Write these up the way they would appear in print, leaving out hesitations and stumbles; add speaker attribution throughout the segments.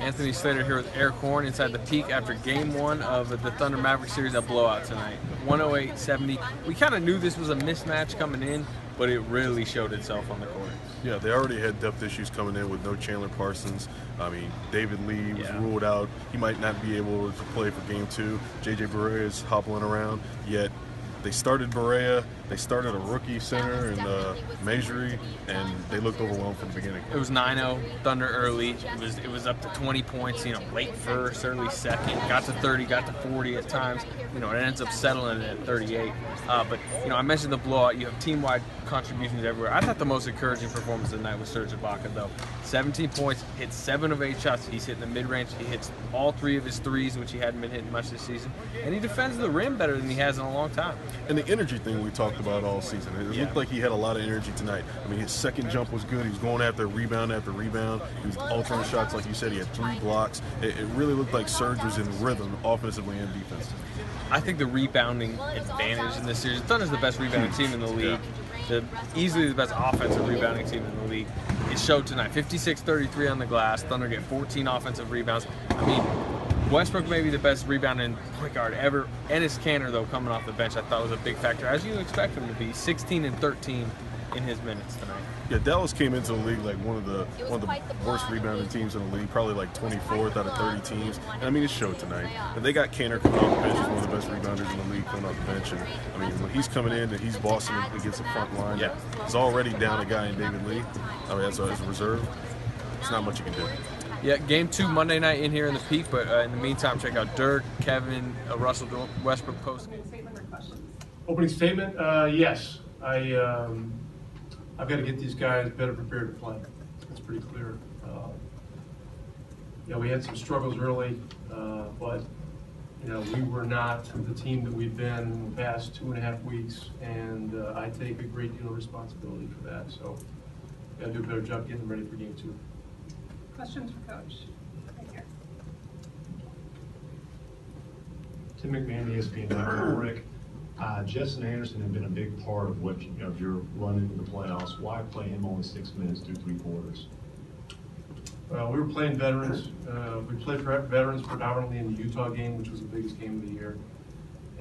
Speaker 1: Anthony Slater here with Eric Horn inside the Peak after Game 1 of the Thunder Maverick series, a blowout tonight. 108-70. We kind of knew this was a mismatch coming in, but it really showed itself on the court.
Speaker 2: Yeah, they already had depth issues coming in with no Chandler Parsons. I mean, David Lee was ruled out. He might not be able to play for Game 2. J.J. Barea is hobbling around, yet they started Barea, they started a rookie center and Majory, and they looked overwhelmed from the beginning.
Speaker 1: It was 9-0, Thunder early. It was up to 20 points, late first, early second. Got to 30, got to 40 at times. It ends up settling at 38. But I mentioned the blowout. You have team-wide contributions everywhere. I thought the most encouraging performance of the night was Serge Ibaka, though. 17 points, hit 7 of 8 shots. He's hitting the mid-range. He hits all 3 of his threes, which he hadn't been hitting much this season. And he defends the rim better than he has in a long time.
Speaker 2: And the energy thing we talked about all season. It looked like he had a lot of energy tonight. I mean, his second jump was good. He was going after rebound after rebound. He was altering shots, like you said. He had 3 blocks. It really looked like Serge was in rhythm offensively and defensively.
Speaker 1: I think the rebounding advantage in this series, Thunder's the best rebounding team in the league. Easily the best offensive rebounding team in the league. It showed tonight. 56-33 on the glass. Thunder get 14 offensive rebounds. I mean, Westbrook may be the best rebounding point guard ever. Ennis Kanter, though, coming off the bench, I thought was a big factor, as you expect him to be. 16 and 13 in his minutes tonight.
Speaker 2: Yeah, Dallas came into the league like one of the worst rebounding teams in the league, probably like 24th out of 30 teams. And I mean, it showed tonight. And they got Kanter coming off the bench, he's one of the best rebounders in the league coming off the bench. And I mean, when he's coming in and he's bossing against the front line, he's already down a guy in David Lee. I mean, as a reserve, there's not much you can do.
Speaker 1: Yeah, Game 2 Monday night in here in the Peak, but in the meantime, check out Dirk, Kevin, Russell Westbrook post.
Speaker 3: Opening statement, yes. I've got to get these guys better prepared to play. That's pretty clear. We had some struggles early, but we were not the team that we've been in the past 2.5 weeks, and I take a great deal of responsibility for that. So, got to do a better job getting ready for Game 2.
Speaker 4: Questions for Coach? Right here.
Speaker 5: Tim McMahon, ESPN. Rick, Justin Anderson had been a big part of of your run into the playoffs. Why play him only 6 minutes through 3 quarters?
Speaker 3: Well, we were playing veterans. We played for veterans predominantly in the Utah game, which was the biggest game of the year.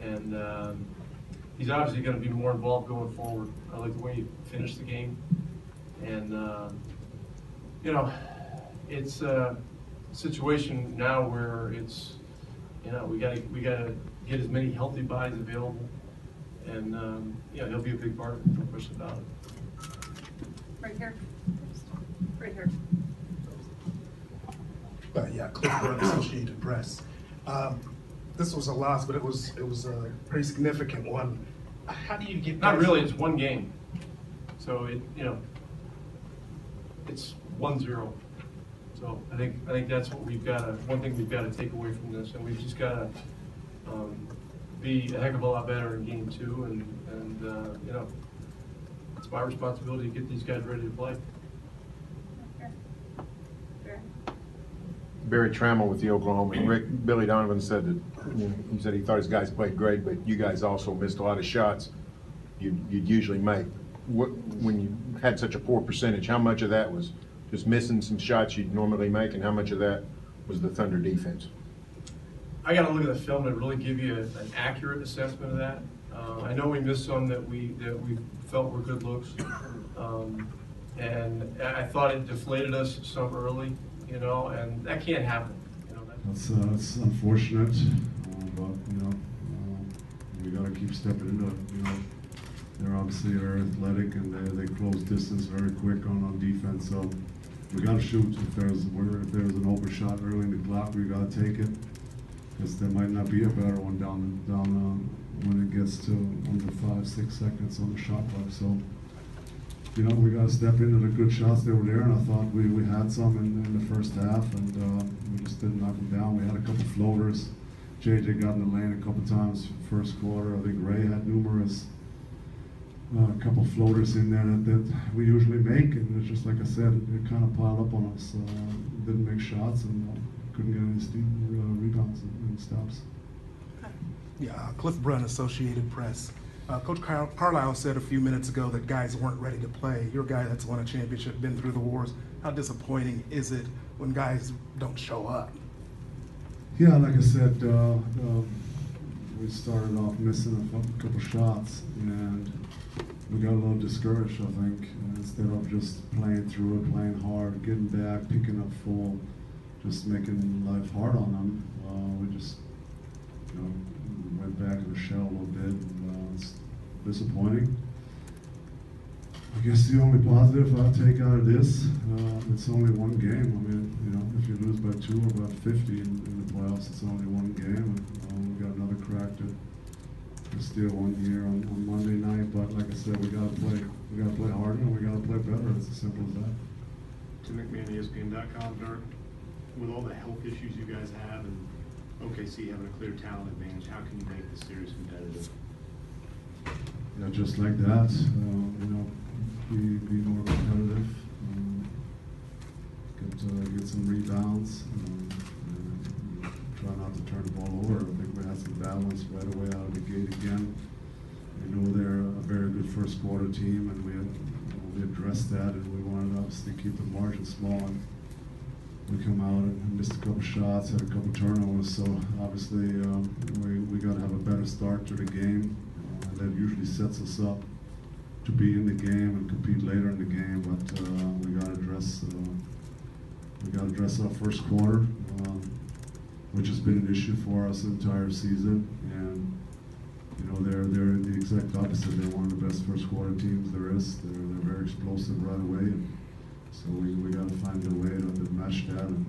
Speaker 3: And he's obviously going to be more involved going forward. I like the way he finished the game. And, it's a situation now where it's, we got to get as many healthy bodies available. And, he'll be a big part of it, no question about it.
Speaker 4: Right here. Right here.
Speaker 6: Cliff Brown, Associated Press. This was a loss, but it was a pretty significant one. How do you get?
Speaker 3: Not really. It's one game, so it's 1-0. So I think that's what one thing we've got to take away from this, and we've just got to be a heck of a lot better in Game 2, and it's my responsibility to get these guys ready to play.
Speaker 7: Barry Trammell with the Oklahoma. Rick, Billy Donovan said that he said he thought his guys played great, but you guys also missed a lot of shots you'd usually make. When you had such a poor percentage, how much of that was just missing some shots you'd normally make, and how much of that was the Thunder defense?
Speaker 3: I got to look at the film to really give you an accurate assessment of that. I know we missed some that we felt were good looks, and I thought it deflated us some early. And that can't happen.
Speaker 8: That's unfortunate, but we got to keep stepping into it. They're obviously athletic and they close distance very quick on defense. So we got to shoot. If there's an open shot early in the clock, we got to take it, because there might not be a better one down when it gets to under 5-6 seconds on the shot clock. So. We got to step into the good shots that were there, and I thought we had some in the first half, and we just didn't knock them down. We had a couple floaters. JJ got in the lane a couple times first quarter. I think Ray had numerous, a couple floaters in there that we usually make, and it's just like I said, it kind of piled up on us. Didn't make shots and couldn't get any rebounds and stops.
Speaker 6: Cliff Brown, Associated Press. Coach Carlisle said a few minutes ago that guys weren't ready to play. You're a guy that's won a championship, been through the wars. How disappointing is it when guys don't show up?
Speaker 8: Yeah, like I said, we started off missing a couple shots, and we got a little discouraged, I think. Instead of just playing through it, playing hard, getting back, picking up full, just making life hard on them, we just, went back in the shell a little bit. It's disappointing. I guess the only positive I take out of this, it's only one game. I mean, if you lose by 2 or by 50 in the playoffs, it's only one game. And, we got another crack to steal one here on Monday night. But like I said, we gotta play harder and we gotta play better. It's as simple as that.
Speaker 5: Tim McMahon, ESPN.com. Dirk, with all the health issues you guys have and OKC having a clear talent advantage, how can you make the series competitive?
Speaker 8: Yeah, just like that. Be more competitive. Get some rebounds. Try not to turn the ball over. I think we had some balance right away out of the gate again. They're a very good first quarter team, and we addressed that, and we wanted obviously to keep the margin small. And we come out and missed a couple shots, had a couple turnovers, so obviously we got to have a better start to the game. That usually sets us up to be in the game and compete later in the game, but we got to address our first quarter, which has been an issue for us the entire season. And they're the exact opposite. They're one of the best first quarter teams there is. They're very explosive right away, and so we got to find a way to match that and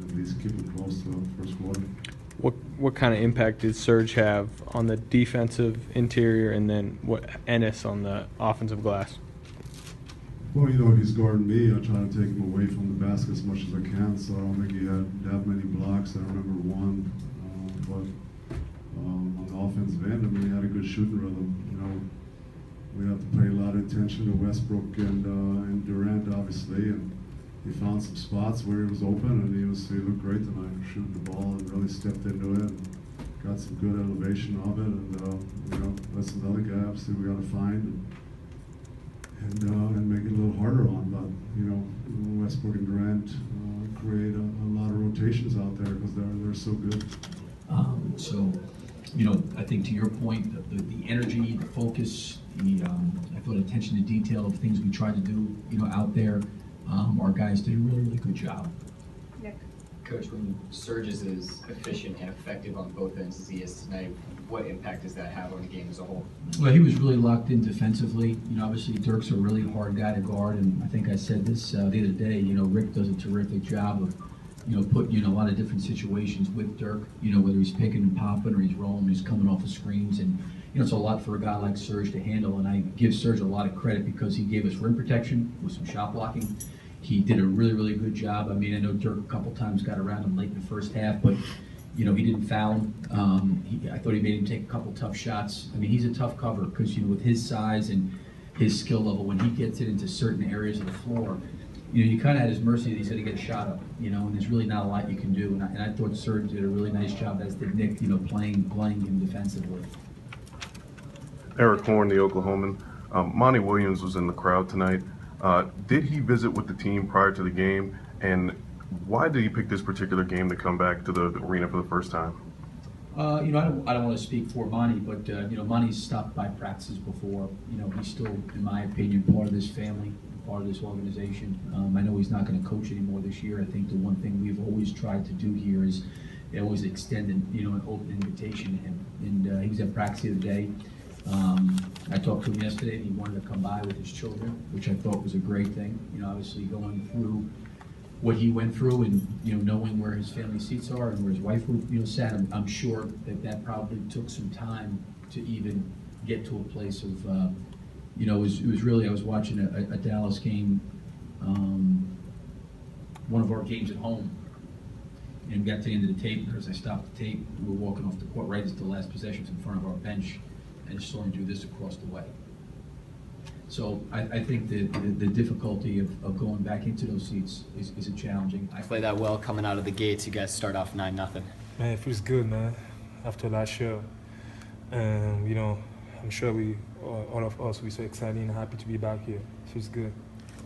Speaker 8: at least keep it close to the first quarter.
Speaker 1: What kind of impact did Serge have on the defensive interior, and then what Ennis on the offensive glass?
Speaker 8: Well, if he's guarding me, I try to take him away from the basket as much as I can, so I don't think he had that many blocks. I remember one, but on the offensive end, he had a good shooting rhythm. We have to pay a lot of attention to Westbrook and Durant, obviously, and he found some spots where he was open, and he looked great tonight, shooting the ball, and really stepped into it, and got some good elevation of it, and that's another guy obviously we got to find and make it a little harder on. But Westbrook and Durant create a lot of rotations out there because they're so good.
Speaker 9: I think to your point, the energy, the focus, I thought attention to detail of things we tried to do, out there. Our guys did a really, really good job.
Speaker 4: Nick.
Speaker 10: Coach, when Serge is as efficient and effective on both ends as he is tonight, what impact does that have on the game as a whole?
Speaker 9: Well, he was really locked in defensively. Obviously Dirk's a really hard guy to guard, and I think I said this the other day. Rick does a terrific job of, putting you in a lot of different situations with Dirk. Whether he's picking and popping or he's rolling, he's coming off the screens, and it's a lot for a guy like Serge to handle. And I give Serge a lot of credit because he gave us rim protection with some shot blocking. He did a really, really good job. I know Dirk a couple times got around him late in the first half, but he didn't foul him. I thought he made him take a couple tough shots. He's a tough cover because with his size and his skill level, when he gets it into certain areas of the floor, you kind of had his mercy that he's going to get a shot up. And there's really not a lot you can do. And I thought Serge did a really nice job, as did Nick, playing him defensively.
Speaker 2: Eric Horn, the Oklahoman. Monty Williams was in the crowd tonight. Did he visit with the team prior to the game, and why did he pick this particular game to come back to the arena for the first time?
Speaker 9: I don't want to speak for Monty, but Monty's stopped by practices before. He's still, in my opinion, part of this family, part of this organization. I know he's not going to coach anymore this year. I think the one thing we've always tried to do here is always extend an open invitation to him. And he was at practice the other day. I talked to him yesterday, and he wanted to come by with his children, which I thought was a great thing. Obviously going through what he went through, and knowing where his family seats are and where his wife sat. I'm sure that probably took some time to even get to a place of, it was really, I was watching a Dallas game, one of our games at home, and got to the end of the tape. And as I stopped the tape, we were walking off the court right as the last possessions in front of our bench. And just saw him do this across the way. So I think that the difficulty of going back into those seats is a challenging.
Speaker 10: I play that well coming out of the gates. You guys start off 9-0.
Speaker 11: Man, it feels good, man. After last year, I I'm sure all of us, we're so excited and happy to be back here. Feels good.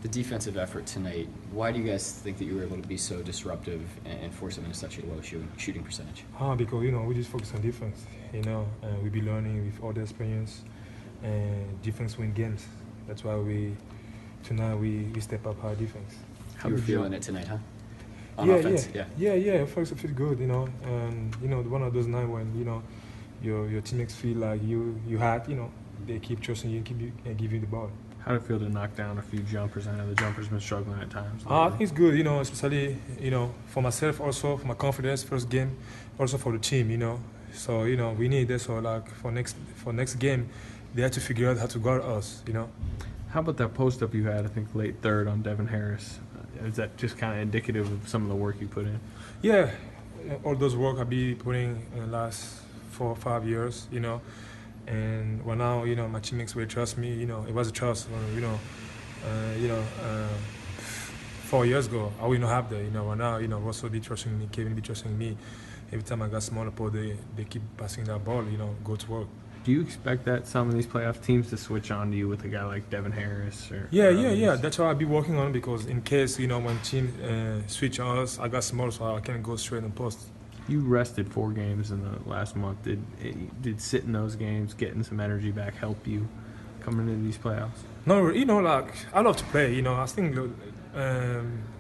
Speaker 10: The defensive effort tonight, why do you guys think that you were able to be so disruptive and force them into such a low shooting percentage?
Speaker 11: Because, we just focus on defense, and we be learning with all the experience, and defense win games. That's why tonight we step up our defense.
Speaker 10: How are you feeling it tonight, huh? On
Speaker 11: yeah,
Speaker 10: offense?
Speaker 11: Yeah, first it feels good, and, one of those nights when, your teammates feel like you had, they keep trusting you and give you the ball.
Speaker 1: How did it feel to knock down a few jumpers? I know the jumpers been struggling at times.
Speaker 11: I think it's good, especially, for myself also, for my confidence, first game, also for the team, So, we need this, so like for next game, they have to figure out how to guard us,
Speaker 1: How about that post-up you had, I think, late third on Devin Harris? Is that just kind of indicative of some of the work you put in?
Speaker 11: Yeah, all those work I've been putting in the last 4 or 5 years, And well, now, my teammates will trust me. It was a trust. 4 years ago, I wouldn't have that. Right now, Russell be trusting me, Kevin be trusting me. Every time I got smaller ball, they keep passing that ball. Go to work.
Speaker 1: Do you expect that some of these playoff teams to switch on to you with a guy like Devin Harris?
Speaker 11: Yeah. That's what I'll be working on, because in case when team switch on us, I got small, so I can go straight and post.
Speaker 1: You rested 4 games in the last month. Did sitting those games, getting some energy back, help you coming into these playoffs?
Speaker 11: No, I love to play. I think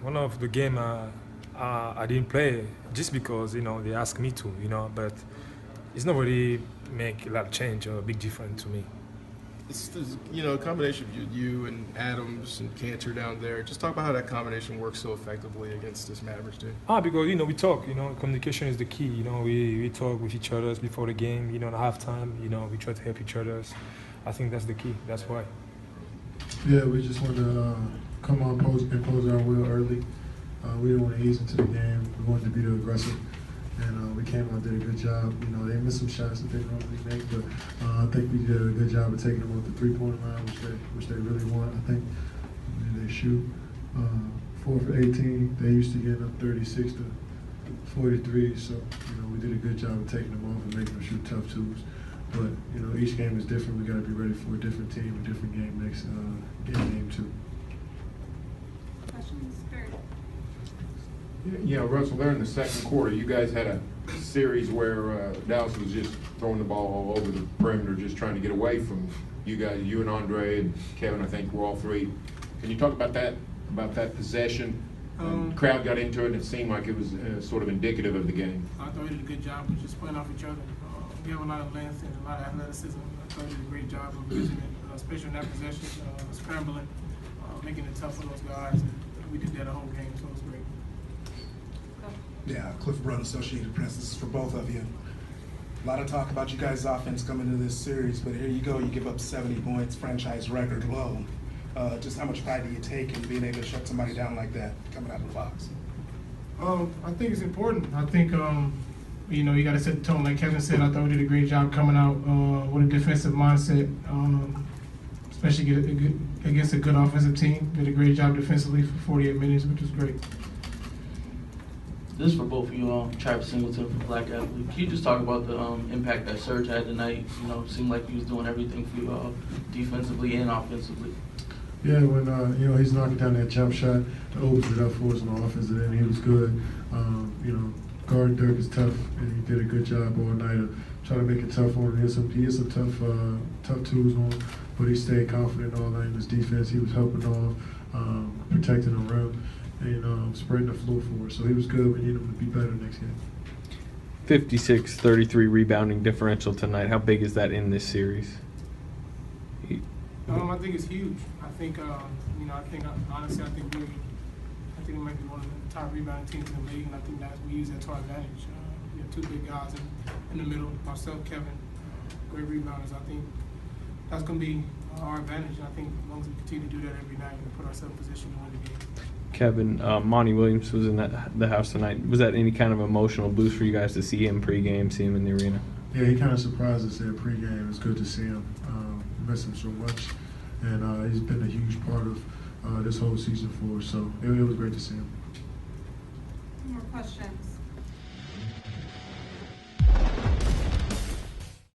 Speaker 11: one of the game I didn't play just because they asked me to. But it's not really make a lot of change or a big difference to me.
Speaker 12: It's a combination of you and Adams and Cantor down there. Just talk about how that combination works so effectively against this Mavericks team.
Speaker 11: Because we talk. Communication is the key. We talk with each other before the game. At halftime. We try to help each other. I think that's the key. That's why.
Speaker 13: Yeah, we just want to come on, impose our will early. We didn't want to ease into the game. We wanted to be the aggressive. And we came out, did a good job. They missed some shots that they normally make, but I think we did a good job of taking them off the three-point line, which they really want. I think they shoot 4 for 18. They used to get up 36 to 43. So we did a good job of taking them off and making them shoot tough twos. But each game is different. We got to be ready for a different team, a different game next game 2.
Speaker 4: Questions? Barry?
Speaker 7: Yeah, Russell, there in the second quarter, you guys had a series where Dallas was just throwing the ball all over the perimeter, just trying to get away from you guys. You and Andre and Kevin, I think, were all 3. Can you talk about that possession? Crowd got into it, and it seemed like it was sort of indicative of the game.
Speaker 14: I thought we did a good job of just playing off each other. We have a lot of length and a lot of athleticism. I thought we did a great job of using it, especially in that possession, scrambling, making it tough for those guys. And we did that the whole game, so it was great.
Speaker 6: Yeah, Cliff Brown, Associated Press. This is for both of you. A lot of talk about you guys' offense coming into this series, but here you go. You give up 70 points, franchise record low. Just how much pride do you take in being able to shut somebody down like that coming out of the box?
Speaker 14: I think it's important. I think, you got to set the tone. Like Kevin said, I thought we did a great job coming out with a defensive mindset, especially against a good offensive team. Did a great job defensively for 48 minutes, which was great.
Speaker 15: This is for both of you, Travis Singleton from Black Athlete. Can you just talk about the impact that Serge had tonight? It seemed like he was doing everything for you all, defensively and offensively.
Speaker 13: Yeah, when he's knocking down that jump shot, that opens it up for us on the offensive end. He was good. Guard Dirk is tough, and he did a good job all night of trying to make it tough on him. He has some tough tools on him, but he stayed confident all night in his defense. He was helping off, protecting the rim, and spreading the floor for us. So he was good. We need him to be better next game.
Speaker 1: 56-33 rebounding differential tonight. How big is that in this series?
Speaker 14: I think it's huge. I think, honestly, I think we might be one of the top rebounding teams in the league, and I think that we use that to our advantage. We have 2 big guys in the middle, myself, Kevin, great rebounders. I think that's going to be our advantage. And I think as long as we continue to do that every night, we put ourselves in position to win the game. Kevin,
Speaker 1: Monty Williams was in the house tonight. Was that any kind of emotional boost for you guys to see him pregame, see him in the arena?
Speaker 13: Yeah, he kind of surprised us there pregame. It's good to see him. We miss him so much, and he's been a huge part of this whole season for us. So it was great to see him.
Speaker 4: More questions?